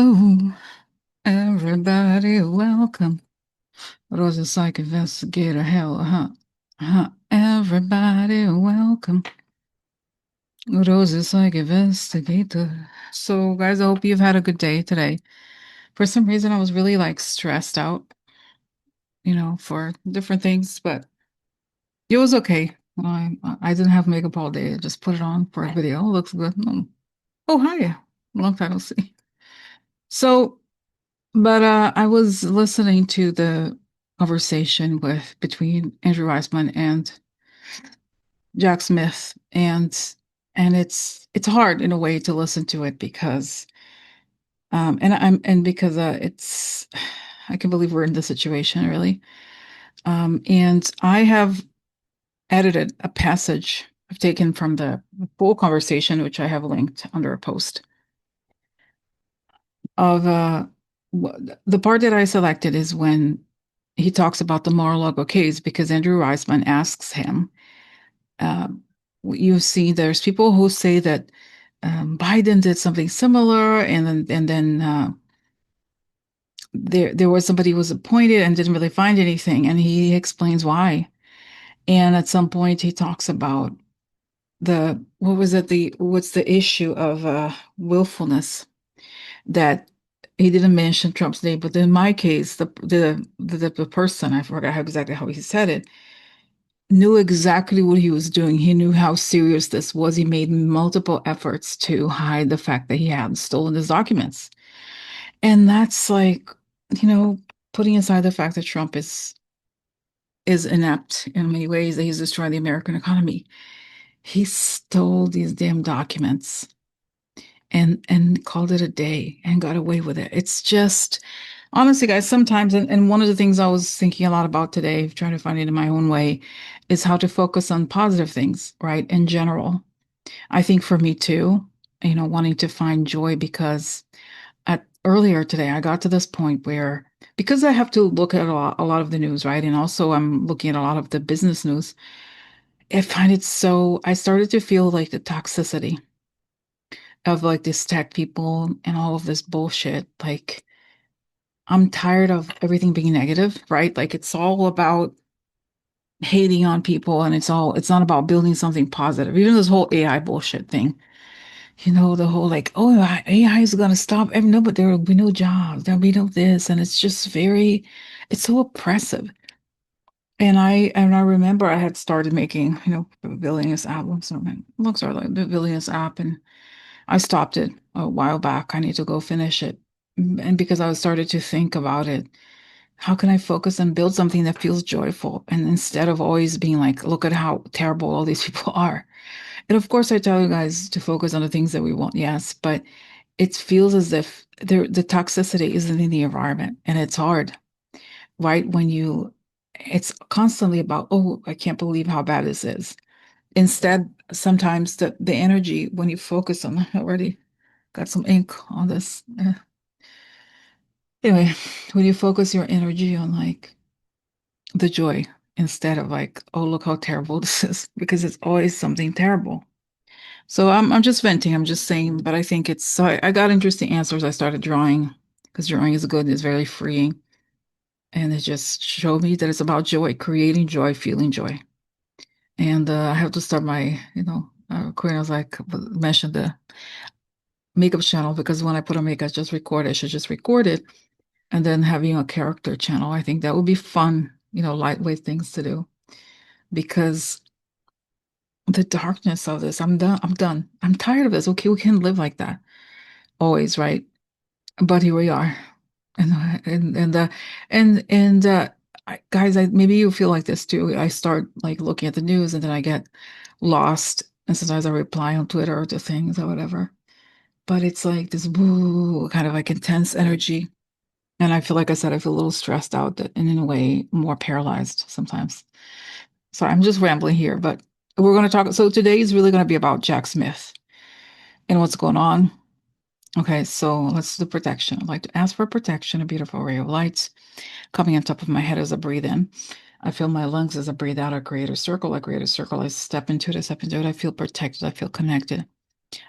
Hello, everybody, welcome. Rosa Psych Investigator, hell, everybody, welcome. Rosa Psych Investigator. So, guys, I hope you've had a good day today. For some reason, I was really like stressed out, for different things, but it was okay. I didn't have makeup all day. I just put it on for a video. Looks good. Oh, hi. Long time no see. So, but I was listening to the conversation between Andrew Weissman and Jack Smith, and it's hard in a way to listen to it because and because it's I can believe we're in this situation really. And I have edited a passage I've taken from the full conversation, which I have linked under a post of the part that I selected is when he talks about the Mar-a-Lago case because Andrew Weissman asks him, uh, you see, there's people who say that Biden did something similar, and then there was somebody who was appointed and didn't really find anything, and he explains why. And at some point, he talks about the what was it the what's the issue of willfulness that he didn't mention Trump's name, but in my case, the person I forgot exactly how he said it knew exactly what he was doing. He knew how serious this was. He made multiple efforts to hide the fact that he had stolen his documents, and that's like you know putting aside the fact that Trump is inept in many ways, that he's destroying the American economy. He stole these damn documents and called it a day and got away with it. It's just honestly, guys, sometimes and one of the things I was thinking a lot about today, trying to find it in my own way, is how to focus on positive things, right? In general. I think for me too, wanting to find joy because at earlier today I got to this point where because I have to look at a lot of the news, right? And also I'm looking at a lot of the business news. I started to feel like the toxicity of like these tech people and all of this bullshit. Like, I'm tired of everything being negative, right? Like, it's all about hating on people and it's not about building something positive. Even this whole AI bullshit thing, the whole like, oh, AI is going to stop. No, but there will be no jobs. There'll be no this. And it's just it's so oppressive. And I remember I had started making, building this app. Looks are like building this app, and I stopped it a while back. I need to go finish it. And because I started to think about it, how can I focus and build something that feels joyful? And instead of always being like, look at how terrible all these people are. And of course, I tell you guys to focus on the things that we want, yes, but it feels as if the toxicity isn't in the environment and it's hard, right? It's constantly about, oh, I can't believe how bad this is. Instead, sometimes the energy, when you focus on, I already got some ink on this. Anyway, when you focus your energy on like the joy instead of like, oh, look how terrible this is, because it's always something terrible. So I'm just venting, I'm just saying, but I think it's so I got interesting answers. I started drawing because drawing is good, it's very freeing. And it just showed me that it's about joy, creating joy, feeling joy. And I have to start my, Queen was like mentioned the makeup channel because when I put on makeup, I should just record it. And then having a character channel, I think that would be fun, lightweight things to do because the darkness of this, I'm done. I'm done. I'm tired of this. Okay, we can live like that always, right? But here we are. And guys, maybe you feel like this too. I start like looking at the news and then I get lost. And sometimes I reply on Twitter to things or whatever. But it's like this boo kind of like intense energy. And I feel like I said, I feel a little stressed out and in a way more paralyzed sometimes. Sorry, I'm just rambling here, but we're going to talk. So today is really going to be about Jack Smith and what's going on. Okay, so let's do protection. I'd like to ask for protection, a beautiful ray of light coming on top of my head as I breathe in. I feel my lungs as I breathe out. I create a circle. I create a circle. I step into it. I step into it. I feel protected. I feel connected.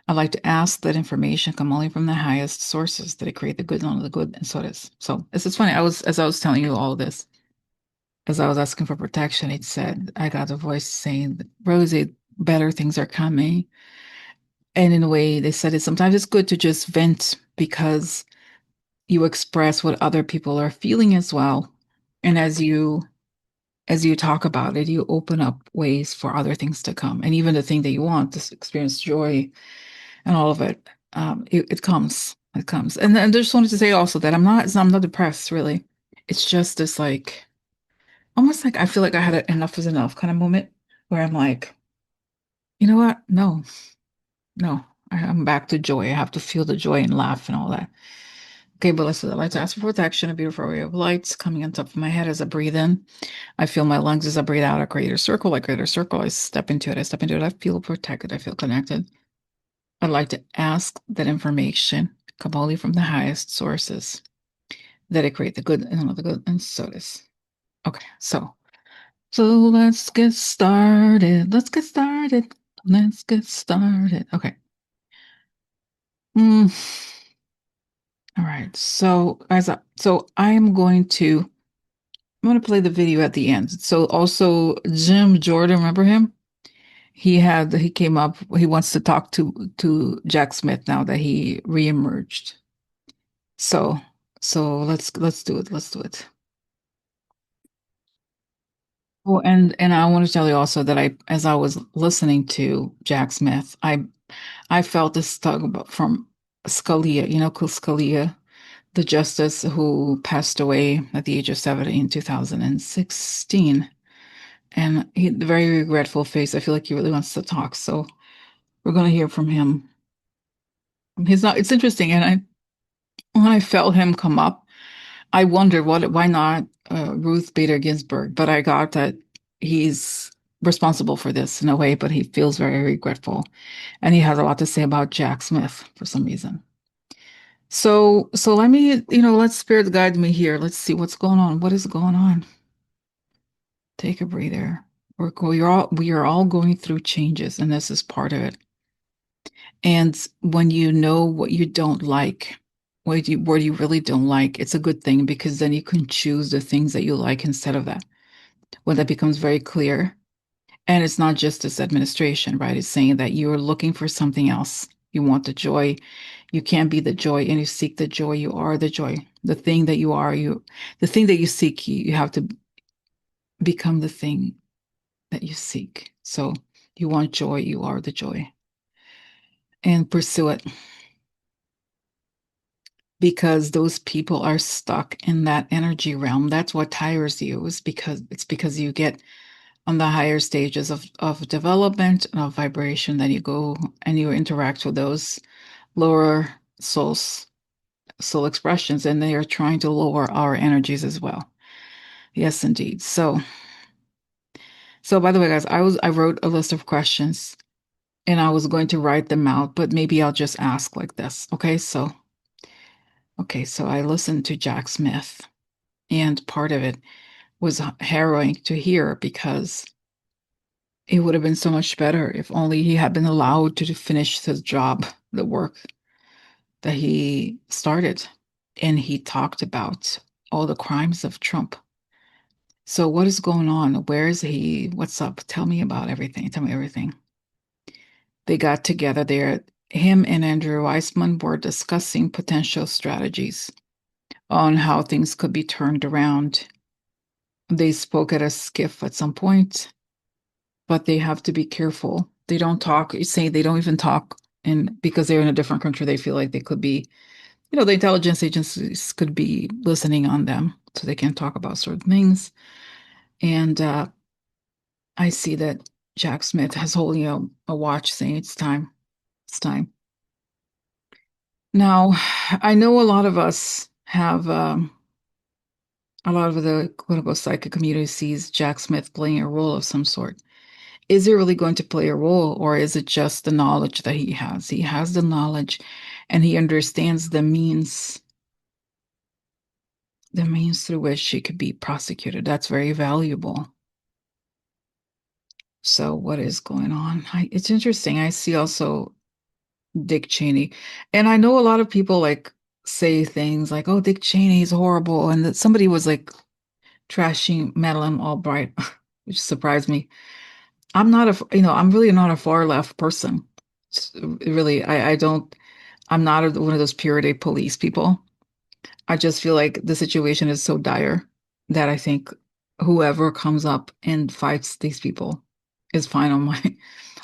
I like to ask that information come only from the highest sources, that it create the good, none of the good, and so it is. So this is funny. As I was telling you all this, as I was asking for protection, it said I got a voice saying, Rosie, better things are coming. And in a way, they said it sometimes it's good to just vent because you express what other people are feeling as well. And as you talk about it, you open up ways for other things to come. And even the thing that you want, this experience joy and all of it, it comes. It comes. And then I just wanted to say also that I'm not depressed really. It's just this like almost like I feel like I had an enough is enough kind of moment where I'm like, you know what? No, no. I'm back to joy. I have to feel the joy and laugh and all that. Okay, but let's do that. Let's ask for protection, a beautiful ray of lights coming on top of my head as I breathe in. I feel my lungs as I breathe out, a greater circle, like greater circle. I step into it. I step into it. I feel protected. I feel connected. I'd like to ask that information come only from the highest sources, that it create the good and not the good, and so it is. Okay, so let's get started. Let's get started. Let's get started. Okay. Mm, all right. So I am going to I'm going to play the video at the end. So also Jim Jordan, remember him? He came up. He wants to talk to Jack Smith now that he reemerged. So let's do it. Let's do it. Oh, and I want to tell you also that as I was listening to Jack Smith, I felt this tug from Scalia. You know, Scalia, the justice who passed away at the age of 70 in 2016. And he had a very regretful face. I feel like he really wants to talk. So we're going to hear from him. He's not, it's interesting. And when I felt him come up, I wondered why not Ruth Bader Ginsburg? But I got that he's responsible for this in a way, but he feels very regretful. And he has a lot to say about Jack Smith for some reason. So let me, let spirit guide me here. Let's see what's going on. What is going on? Take a breather. We are all going through changes, and this is part of it. And when you know what you don't like, what you really don't like, it's a good thing because then you can choose the things that you like instead of that. When that becomes very clear, and it's not just this administration, right? It's saying that you're looking for something else. You want the joy. You can't be the joy, and you seek the joy. You are the joy. The thing that you are, the thing that you seek, you have to become the thing that you seek. So you want joy, you are the joy, and pursue it because those people are stuck in that energy realm. That's what tires you, is because you get on the higher stages of development and of vibration, then you go and you interact with those lower soul expressions, and they are trying to lower our energies as well. Yes, indeed. So by the way, guys, I wrote a list of questions and I was going to write them out, but maybe I'll just ask like this. Okay, so I listened to Jack Smith, and part of it was harrowing to hear because it would have been so much better if only he had been allowed to finish his job, the work that he started. And he talked about all the crimes of Trump. So what is going on? Where is he? What's up? Tell me about everything. Tell me everything. They got together there. Him and Andrew Weissman were discussing potential strategies on how things could be turned around. They spoke at a skiff at some point, but they have to be careful. They don't talk, you say they don't even talk, and because they're in a different country, they feel like they could be, the intelligence agencies could be listening on them, so they can't talk about certain things. And I see that Jack Smith has holding a watch saying it's time. It's time. Now, I know a lot of us have a lot of the quote unquote psychic community sees Jack Smith playing a role of some sort. Is he really going to play a role, or is it just the knowledge that he has? He has the knowledge and he understands the means through which he could be prosecuted. That's very valuable. So what is going on? It's interesting. I see also Dick Cheney. And I know a lot of people like say things like, "Oh, Dick Cheney is horrible," and that somebody was like trashing Madeleine Albright, which surprised me. I'm not I'm really not a far left person. Really, I don't. I'm not one of those pure day police people. I just feel like the situation is so dire that I think whoever comes up and fights these people is fine on my.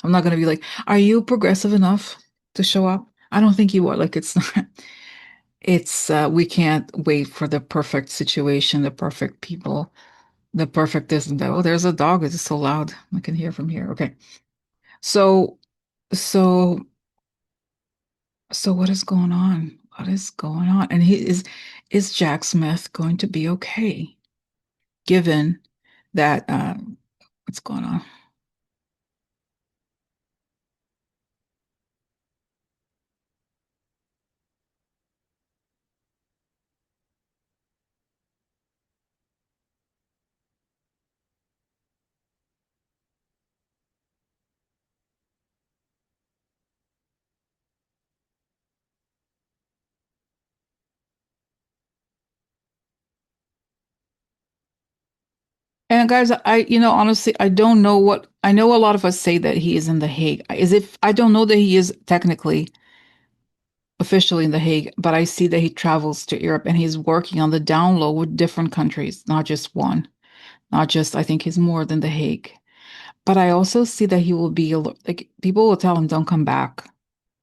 I'm not going to be like, are you progressive enough to show up? I don't think you are. Like, it's not, we can't wait for the perfect situation, the perfect people, the perfect this and that. Oh, there's a dog. It's so loud. I can hear from here. Okay. So, so, so what is going on? What is going on? And is Jack Smith going to be okay? Given that what's going on. And guys, honestly, I don't know what I know. A lot of us say that he is in The Hague. Is if I don't know that he is technically officially in The Hague, but I see that he travels to Europe and he's working on the down low with different countries, not just one, not just. I think he's more than The Hague. But I also see that he will be like people will tell him don't come back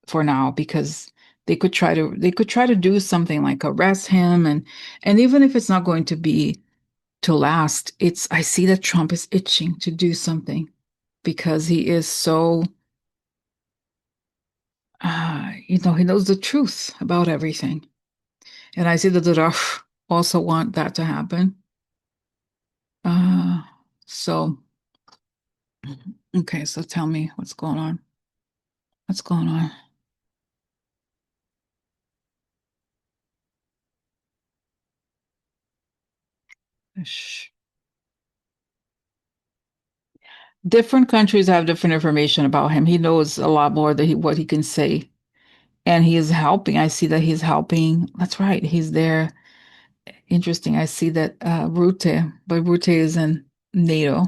for now because they could try to do something like arrest him and even if it's not going to be to last, it's I see that Trump is itching to do something because he is so he knows the truth about everything. And I see that the Raf also want that to happen. Uh so okay, so tell me what's going on. What's going on? Shh. Different countries have different information about him. He knows a lot more than what he can say. And he is helping. I see that he's helping. That's right. He's there. Interesting. I see that Rutte is in NATO.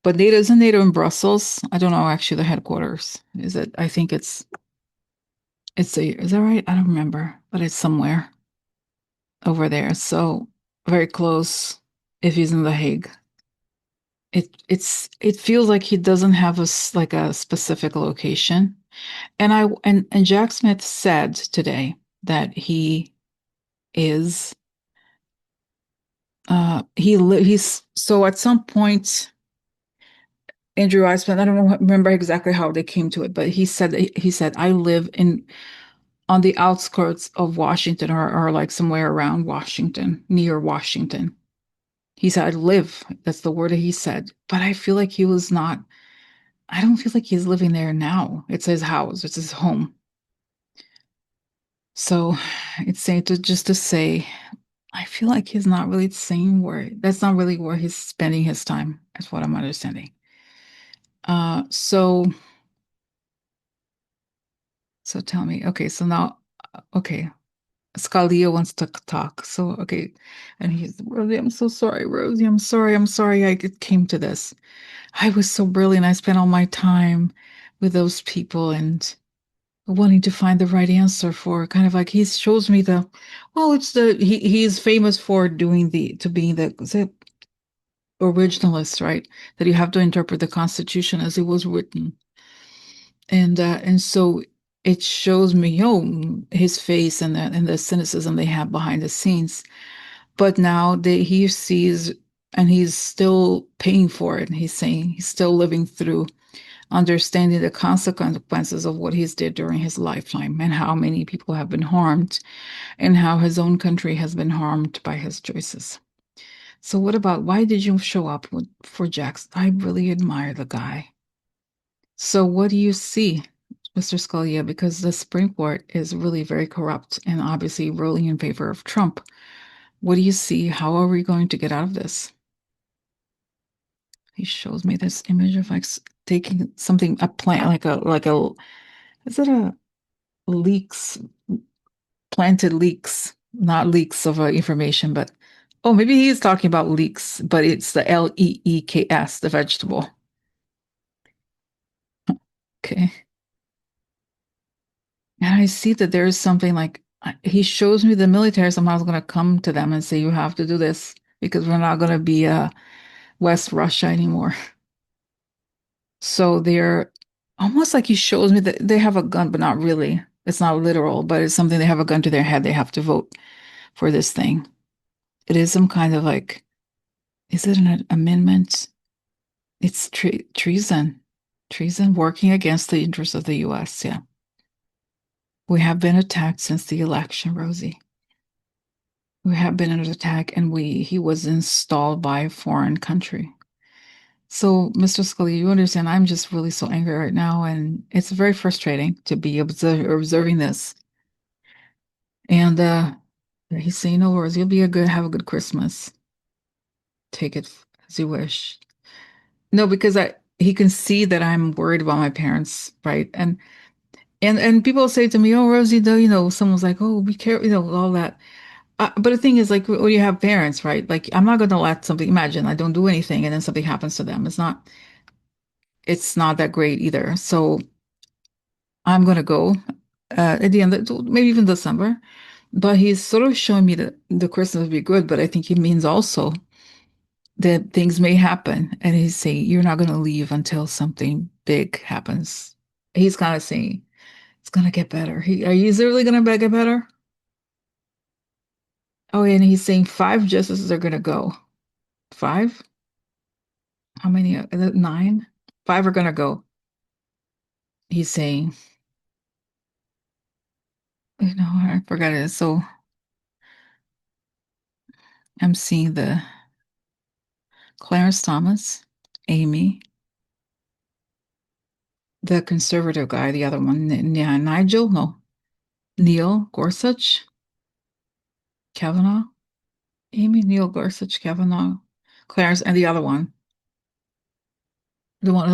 But NATO isn't NATO in Brussels. I don't know actually the headquarters. Is it? I think is that right? I don't remember, but it's somewhere over there. So very close if he's in The Hague. It feels like he doesn't have like a specific location. And Jack Smith said today that he is he's so at some point Andrew Eisman, I don't remember exactly how they came to it, but he said I live in on the outskirts of Washington or like somewhere around Washington, near Washington. He said I live. That's the word that he said. But I feel like he was not I don't feel like he's living there now. It's his house, it's his home. So it's saying to just to say I feel like he's not really saying where that's not really where he's spending his time, is what I'm understanding. So tell me, okay, so now, okay, Scalia wants to talk. So, okay, and he's Rosie, I'm so sorry, Rosie, I'm sorry it came to this. I was so brilliant. I spent all my time with those people and wanting to find the right answer for kind of like he shows me well, it's he's famous for being the originalist, right? That you have to interpret the Constitution as it was written. And so it shows me, his face and the cynicism they have behind the scenes. But now he sees and he's still paying for it. He's saying he's still living through understanding the consequences of what he's did during his lifetime and how many people have been harmed and how his own country has been harmed by his choices. So what about why did you show up for Jackson? I really admire the guy. So what do you see, Mr. Scalia? Because the Supreme Court is really very corrupt and obviously ruling in favor of Trump. What do you see? How are we going to get out of this? He shows me this image of like taking something, a plant, like a Is it a leaks, planted leaks, not leaks of information, but oh, maybe he is talking about leeks, but it's the Leeks, the vegetable. Okay. And I see that there is something like he shows me the military somehow is going to come to them and say, you have to do this because we're not going to be West Russia anymore. So they're almost like he shows me that they have a gun, but not really. It's not literal, but it's something they have a gun to their head. They have to vote for this thing. It is some kind of like, is it an amendment? It's treason. Treason working against the interests of the US. Yeah. We have been attacked since the election, Rosie. We have been under attack and he was installed by a foreign country. So, Mr. Scalia, you understand, I'm just really so angry right now, and it's very frustrating to be observing this. And he's saying, no worries, have a good Christmas. Take it as you wish. No, because he can see that I'm worried about my parents, right? And people say to me, oh, Rosie, though, someone's like, oh, be careful, all that. But the thing is, like, when you have parents, right? Like, I'm not going to let something, imagine I don't do anything and then something happens to them. It's not that great either. So I'm going to go at the end, maybe even December. But he's sort of showing me that the Christmas will be good, but I think he means also that things may happen. And he's saying, you're not going to leave until something big happens. He's kind of saying, it's going to get better. Is it really going to get better? Oh, and he's saying 5 justices are going to go. Five? How many? Is it 9? 5 are going to go. He's saying, I forgot it. So I'm seeing the Clarence Thomas, Amy, the conservative guy, the other one, Nigel, no, Neil Gorsuch, Kavanaugh, Amy, Neil Gorsuch, Kavanaugh, Clarence, and the other one, the one,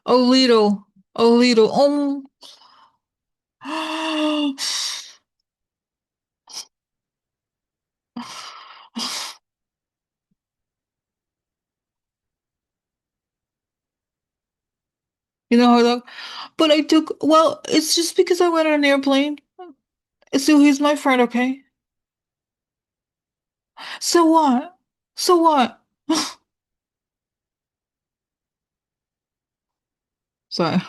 Alito, Alito, oh. Look, but well, it's just because I went on an airplane. So he's my friend, okay? So what? So what? Sorry.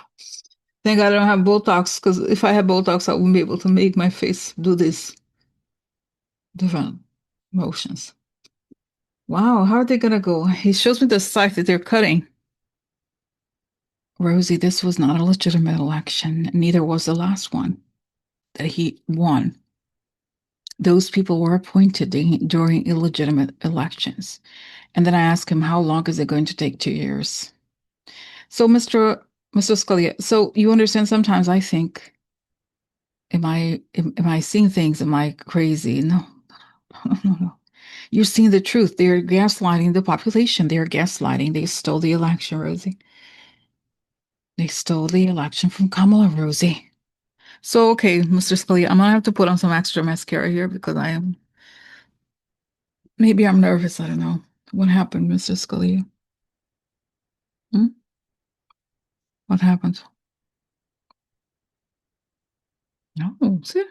Thank God I don't have Botox, because if I had Botox, I wouldn't be able to make my face do this different motions. Wow, how are they gonna go? He shows me the site that they're cutting. Rosie, this was not a legitimate election. Neither was the last one that he won. Those people were appointed during illegitimate elections. And then I asked him, how long is it going to take? 2 years. So, Mr. Scalia, so you understand sometimes I think, am I seeing things? Am I crazy? No, no, no. You're seeing the truth. They're gaslighting the population. They're gaslighting. They stole the election, Rosie. They stole the election from Kamala, Rosie. So, okay, Mr. Scalia, I'm gonna have to put on some extra mascara here because maybe I'm nervous. I don't know. What happened, Mr. Scalia? Hmm? What happened? No, see?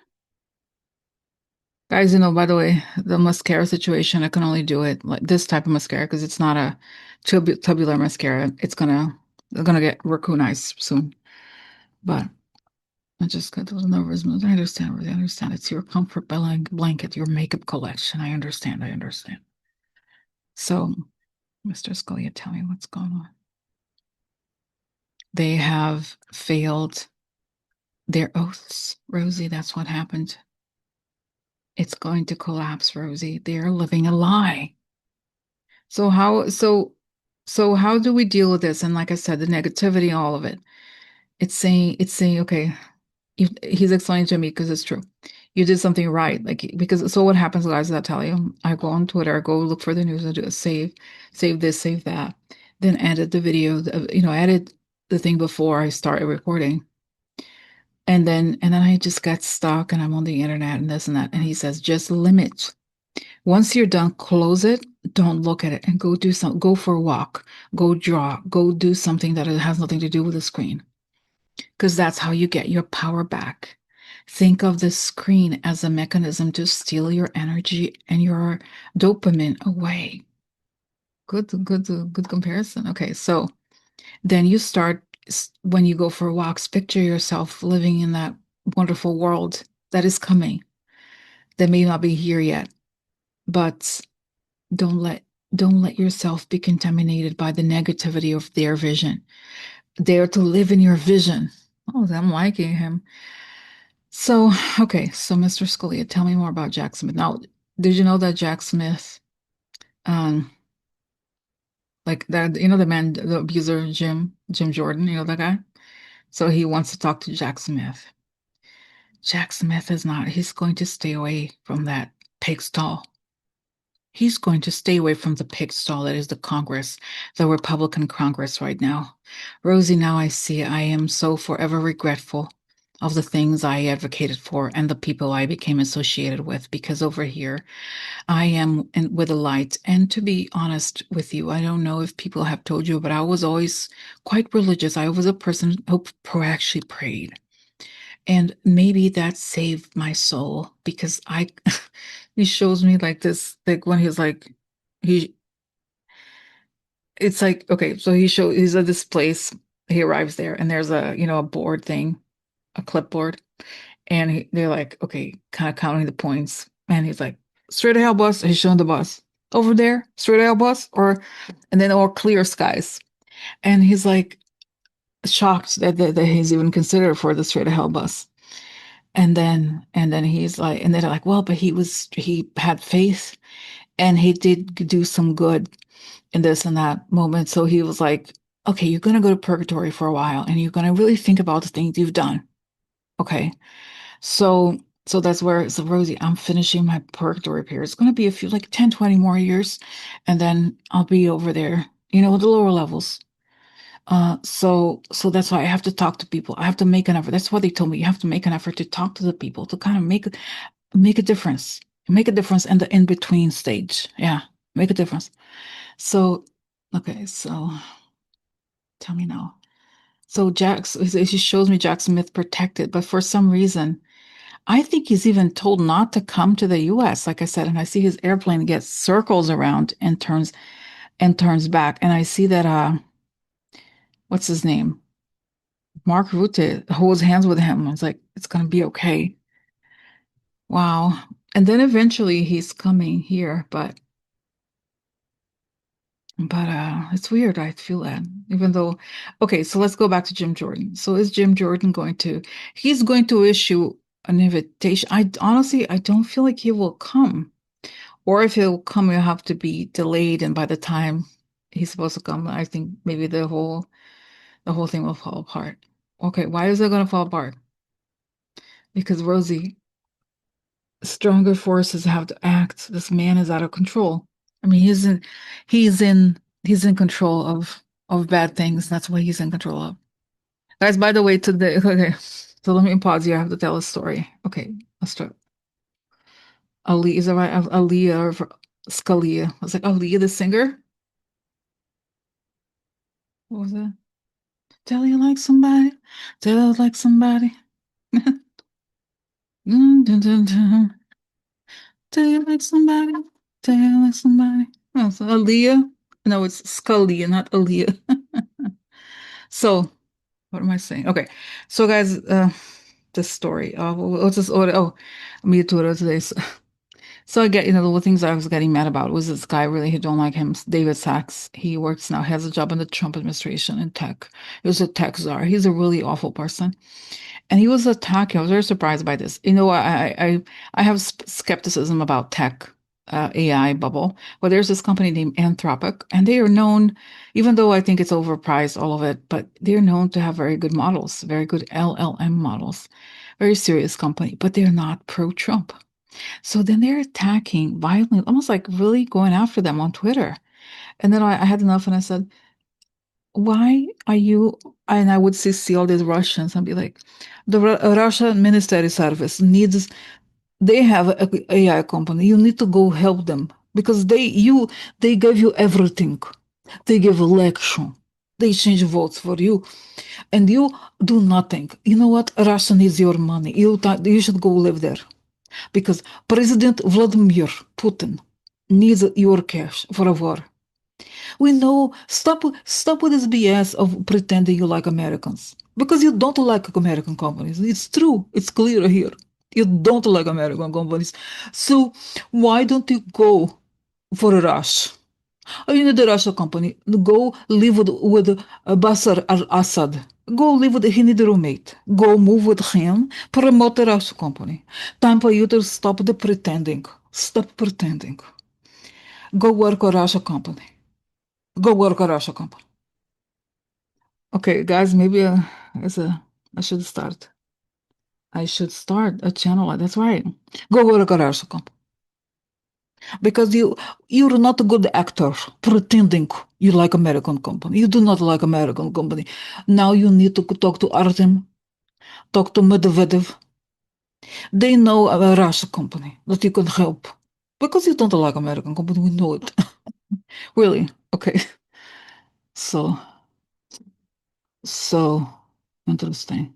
Guys, by the way, the mascara situation, I can only do it like this type of mascara because it's not a tubular mascara. They're gonna get raccoon eyes soon. But I just got a little nervous. I understand, really, I understand. It's your comfort blanket, your makeup collection. I understand. I understand. So, Mr. Scalia, tell me what's going on. They have failed their oaths, Rosie. That's what happened. It's going to collapse, Rosie. They're living a lie. So how do we deal with this? And like I said, the negativity, all of it. It's saying, okay, he's explaining to me because it's true. You did something right. Like because so what happens, guys, I tell you, I go on Twitter, I go look for the news and do a save this, save that, then edit the video, edit the thing before I started recording. And then I just got stuck and I'm on the internet and this and that. And he says, just limit. Once you're done, close it. Don't look at it and go for a walk, go draw, go do something that has nothing to do with the screen. Because that's how you get your power back. Think of the screen as a mechanism to steal your energy and your dopamine away. Good comparison. Okay, so then you start when you go for walks, picture yourself living in that wonderful world that is coming, that may not be here yet, but don't let don't let yourself be contaminated by the negativity of their vision. Dare to live in your vision. Oh, I'm liking him. So, okay, so Mr. Scalia, tell me more about Jack Smith. Now, did you know that Jack Smith, um, like that, the man, the abuser, Jim Jordan, that guy? So he wants to talk to Jack Smith. Jack Smith is not, he's going to stay away from that pig stall. He's going to stay away from the pig stall that is the Congress, the Republican Congress right now. Rosie, now I see I am so forever regretful of the things I advocated for and the people I became associated with, because over here I am with the light. And to be honest with you, I don't know if people have told you, but I was always quite religious. I was a person who actually prayed. And maybe that saved my soul because he shows me like this, like when he's like, he, it's like, okay, so he's at this place, he arrives there and there's a board thing, a clipboard. And they're like, okay, kind of counting the points. And he's like, straight ahead bus. He's showing the bus over there, straight ahead bus, and then all clear skies. And he's like shocked that he's even considered for the straight ahead bus. And then he's like, and they're like, well, but he had faith and he did do some good in this and that moment. So he was like, okay, you're going to go to purgatory for a while and you're going to really think about the things you've done. Okay. So, so that's where, so Rosie, I'm finishing my purgatory period. It's going to be a few, like 10, 20 more years. And then I'll be over there, the lower levels. So that's why I have to talk to people. I have to make an effort. That's what they told me. You have to make an effort to talk to the people to kind of make a difference. Make a difference in the in-between stage. Yeah, make a difference. So, okay, so tell me now. So she shows me Jack Smith protected, but for some reason, I think he's even told not to come to the US, like I said, and I see his airplane get circles around and turns back. And I see that what's his name? Mark Rutte holds hands with him. It's like, it's gonna be okay. Wow. And then eventually he's coming here, but it's weird. I feel that even though, okay, so let's go back to Jim Jordan. So is Jim Jordan he's going to issue an invitation. I honestly, I don't feel like he will come. Or if he'll come, he'll have to be delayed. And by the time he's supposed to come, I think maybe the whole thing will fall apart. Okay, why is it going to fall apart? Because Rosie, stronger forces have to act. This man is out of control. I mean, he's in control of bad things. That's what he's in control of. Guys, by the way, today, okay, so let me pause here. I have to tell a story. Okay, let's start. Ali, is that right? Aaliyah or Scalia. I was like, Aaliyah, the singer? What was it? Tell you like somebody. Tell you like somebody. Dun, dun, dun, dun. Tell you like somebody. Tell you like somebody. Oh, so Aaliyah. No, it's Scalia, not Aaliyah. So, what am I saying? Okay. So, guys, this story. What's this order? Oh, me too today. So I get, the things I was getting mad about was this guy really who don't like him, David Sachs. He works now, has a job in the Trump administration in tech. He was a tech czar. He's a really awful person. And he was attacking. I was very surprised by this. I have skepticism about tech, AI bubble. Well, there's this company named Anthropic, and they are known, even though I think it's overpriced, all of it, but they're known to have very good models, very good LLM models, very serious company, but they're not pro-Trump. So then they're attacking violently, almost like really going after them on Twitter. And then I had enough and I said, why are you? And I would see all these Russians and be like, the Russian Ministry Service needs. They have a AI company. You need to go help them because they gave you everything. They give election. They change votes for you, and you do nothing. You know what? Russia needs your money. You should go live there because President Vladimir Putin needs your cash for a war. We know. Stop with this BS of pretending you like Americans because you don't like American companies. It's true. It's clear here. You don't like American companies. So why don't you go for a rush? You need a Russia company. Go live with Bashar al-Assad. Go live with. He need a roommate. Go move with him. Promote the Russia company. Time for you to stop the pretending. Stop pretending. Go work a Russia company. Go work a Russia company. Okay, guys, maybe as a I should start. I should start a channel. That's right. Go work a Russia company because you're not a good actor pretending you like American company. You do not like American company. Now you need to talk to Artem, talk to Medvedev. They know a Russia company that you can help because you don't like American company. We know it. Really. Okay. So so interesting.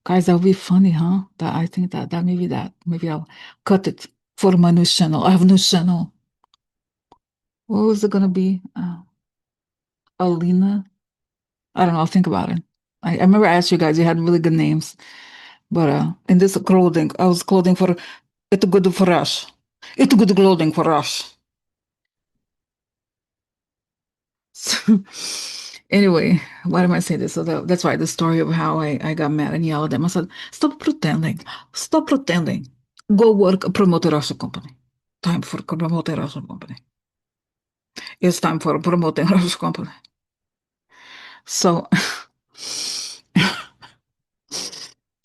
Guys, that would be funny, huh? That I think that maybe maybe I'll cut it for my new channel. I have a new channel. What was it gonna be? Alina? I don't know. I'll think about it. I remember I asked you guys. You had really good names, but in this clothing, I was clothing for it's good for us. It's good clothing for us. So, anyway, why am I saying this? So that's why the story of how I got mad and yelled at them. I said, "Stop pretending. Stop pretending. Go work, promote a Russian company. Time for promote a Russian company. It's time for promoting a Russian company." So,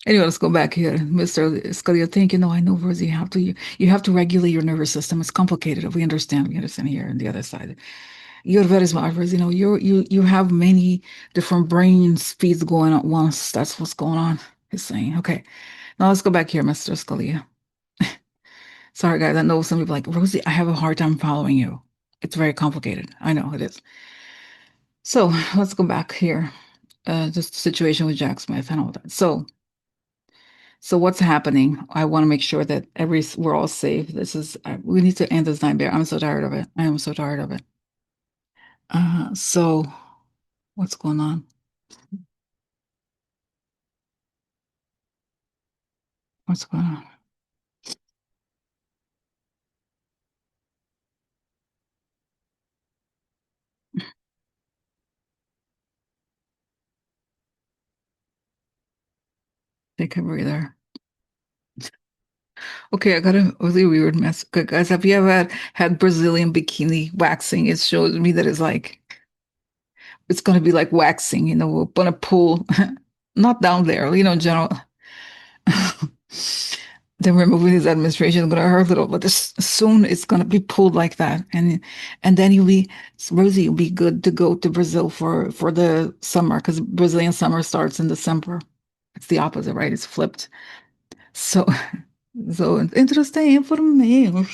anyway, let's go back here. Mr. Scalia, thank you. No, I know, Rosie, you have to regulate your nervous system. It's complicated. We understand here on the other side. You're very smart, Rosie. You have many different brain speeds going on at once. That's what's going on. He's saying. Okay. Now let's go back here, Mr. Scalia. Sorry, guys. I know some people are like, Rosie, I have a hard time following you. It's very complicated. I know it is. So let's go back here. Just the situation with Jack Smith and all that. So what's happening? I want to make sure that we're all safe. We need to end this nightmare. I'm so tired of it. I am so tired of it. So what's going on? What's going on? Take a breather. Okay, I got a really weird mess. Okay, guys, have you ever had Brazilian bikini waxing? It shows me that it's gonna be like waxing, we're gonna pull, not down there, general. Then we're moving this administration is gonna hurt a little, but soon it's gonna be pulled like that, and then Rosie, you'll be good to go to Brazil for the summer because Brazilian summer starts in December. It's the opposite, right? It's flipped. So, so interesting information.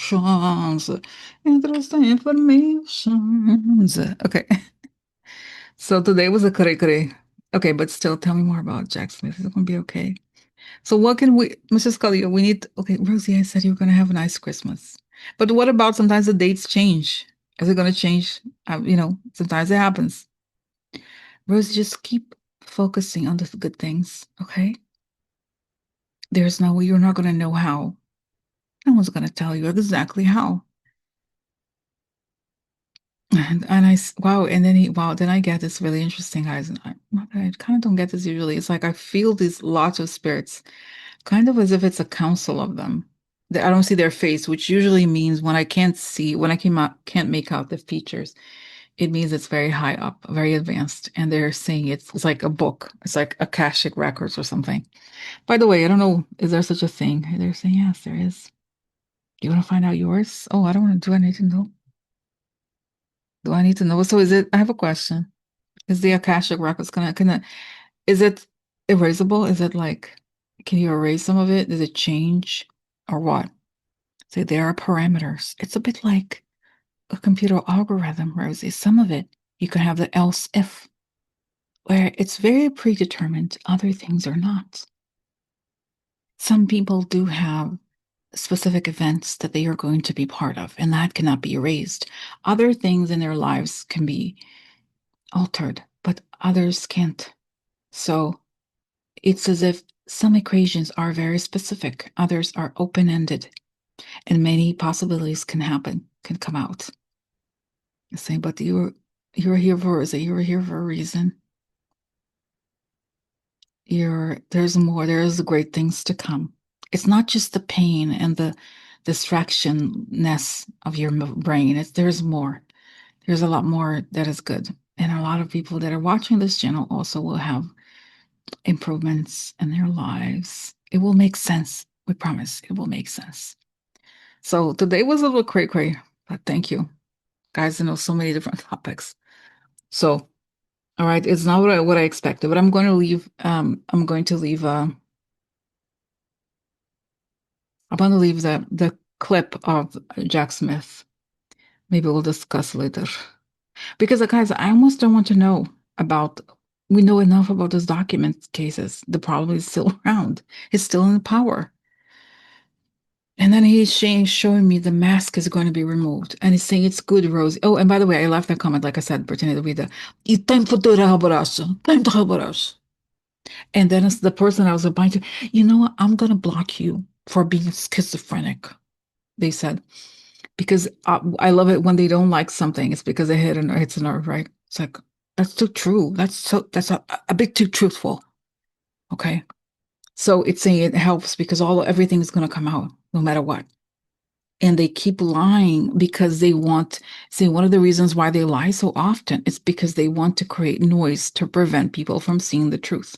Interesting information. Okay. So today was a kare. Okay, but still, tell me more about Jack Smith. Is it going to be okay? So what can Mrs. Scalia, we need, okay, Rosie, I said you were going to have a nice Christmas. But what about sometimes the dates change? Is it going to change? Sometimes it happens. Rosie, just keep focusing on the good things, okay? There's no way you're not going to know how. No one's going to tell you exactly how. And wow, and then then I get this really interesting, guys. And I kind of don't get this usually. It's like I feel these lots of spirits, kind of as if it's a council of them. I don't see their face, which usually means when I can't make out the features, it means it's very high up, very advanced. And they're saying it's like a book. It's like Akashic Records or something. By the way, I don't know, is there such a thing? They're saying, yes, there is. You want to find out yours? Oh, I don't want to do anything though. Do I need to know? So I have a question. Is the Akashic records gonna, is it erasable? Is it like, can you erase some of it? Does it change or what? So there are parameters. It's a bit like a computer algorithm, Rosie. Some of it, you can have the else if, where it's very predetermined, other things are not. Some people do have specific events that they are going to be part of, and that cannot be erased. Other things in their lives can be altered, but others can't. So it's as if some equations are very specific, others are open-ended, and many possibilities can happen, can come out. I say, but you're here for you were here for a reason. There's more, there's great things to come. It's not just the pain and the distractionness of your brain. There's more. There's a lot more that is good. And a lot of people that are watching this channel also will have improvements in their lives. It will make sense. We promise it will make sense. So today was a little cray, but thank you. Guys, I know so many different topics. So, all right, it's not what I expected, but I'm going to leave, I'm going to leave the clip of Jack Smith. Maybe we'll discuss later. Because guys, I almost don't want to know about, we know enough about those document cases. The problem is still around. It's still in power. And then he's showing me the mask is going to be removed. And he's saying it's good, Rosie. Oh, and by the way, I left that comment, like I said, pretending to be it's time for the abraço. Time to abraço. And then it's the person I was about to, you know what? I'm going to block you for being schizophrenic, they said. Because I love it when they don't like something. It's because they hits a nerve, right? It's like, that's too true. That's a bit too truthful. Okay. So it's saying it helps because everything is going to come out no matter what. And they keep lying because they want, see, one of the reasons why they lie so often is because they want to create noise to prevent people from seeing the truth.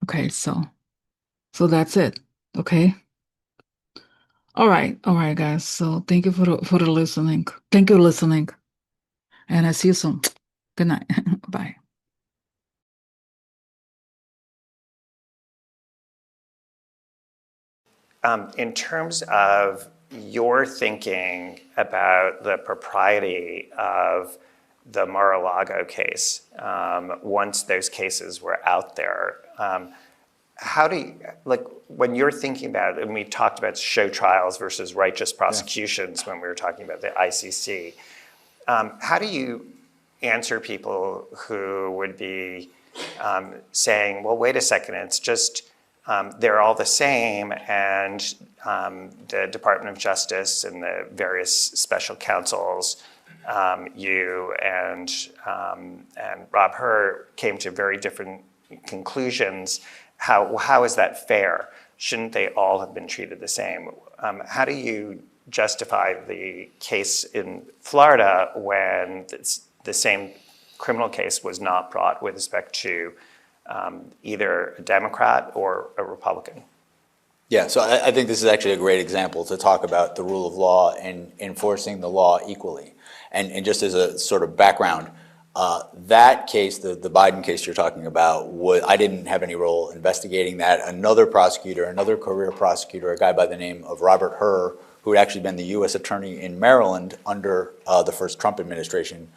Okay, so that's it. Okay. All right, guys. So thank you for the listening. Thank you for listening, and I see you soon. Good night. Bye. In terms of your thinking about the propriety of the Mar-a-Lago case, once those cases were out there, how do you, like, when you're thinking about it, and we talked about show trials versus righteous prosecutions when we were talking about the ICC, how do you answer people who would be saying, well, wait a second, it's just, they're all the same, and the Department of Justice and the various special counsels, you and Rob Hur came to very different conclusions. How is that fair? Shouldn't they all have been treated the same? How do you justify the case in Florida when the same criminal case was not brought with respect to either a Democrat or a Republican? Yeah, so I think this is actually a great example to talk about the rule of law and enforcing the law equally. And just as a sort of background, that case, the Biden case you're talking about, I didn't have any role investigating that. Another prosecutor, another career prosecutor, a guy by the name of Robert Hur, who had actually been the U.S. attorney in Maryland under the first Trump administration,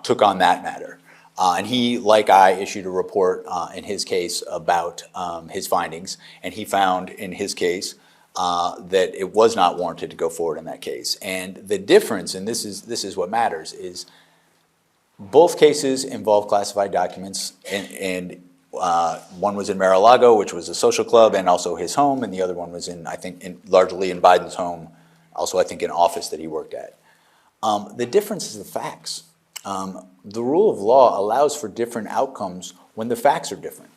took on that matter. And he, like I, issued a report in his case about his findings, and he found in his case that it was not warranted to go forward in that case. And the difference, and this is what matters, is both cases involve classified documents, and one was in Mar-a-Lago, which was a social club, and also his home, and the other one was largely in Biden's home, also I think an office that he worked at. The difference is the facts. The rule of law allows for different outcomes when the facts are different.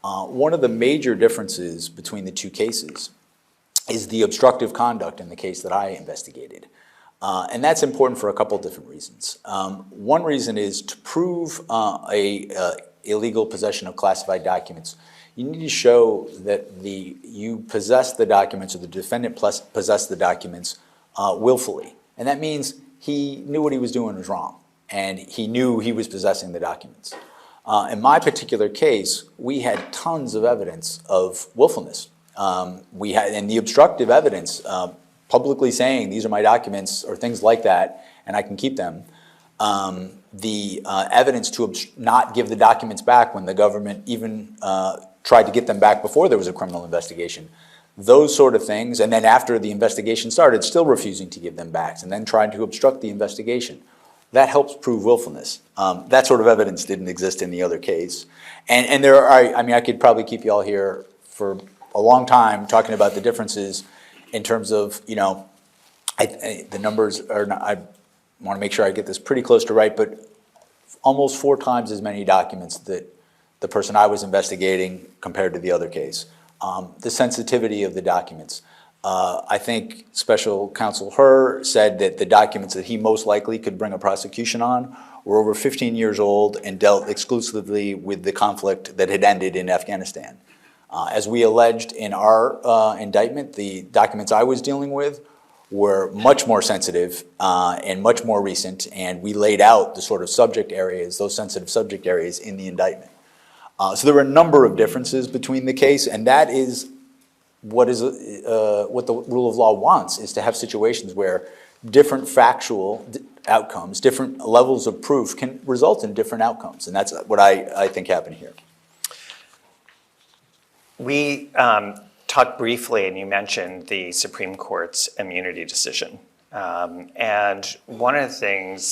One of the major differences between the two cases is the obstructive conduct in the case that I investigated. And that's important for a couple different reasons. One reason is to prove illegal possession of classified documents, you need to show that you possess the documents, or the defendant possessed the documents willfully. And that means he knew what he was doing was wrong. and he knew he was possessing the documents. In my particular case, we had tons of evidence of willfulness. We had, and the obstructive evidence, publicly saying these are my documents or things like that, and I can keep them. The evidence to not give the documents back when the government even tried to get them back before there was a criminal investigation. Those sort of things, and then after the investigation started, still refusing to give them back, and then trying to obstruct the investigation. That helps prove willfulness. That sort of evidence didn't exist in the other case. And there are, I mean, I could probably keep you all here for a long time talking about the differences in terms of, you know, the numbers are not, I want to make sure I get this pretty close to right, but almost 4 times as many documents that the person I was investigating compared to the other case. The sensitivity of the documents. I think Special Counsel Herr said that the documents that he most likely could bring a prosecution on were over 15 years old and dealt exclusively with the conflict that had ended in Afghanistan. As we alleged in our indictment, the documents I was dealing with were much more sensitive and much more recent, and we laid out the sort of subject areas, those sensitive subject areas in the indictment. So there were a number of differences between the case, and that is what the rule of law wants, is to have situations where different factual outcomes, different levels of proof can result in different outcomes, and that's what I think happened here. We talked briefly, and you mentioned the Supreme Court's immunity decision. And one of the things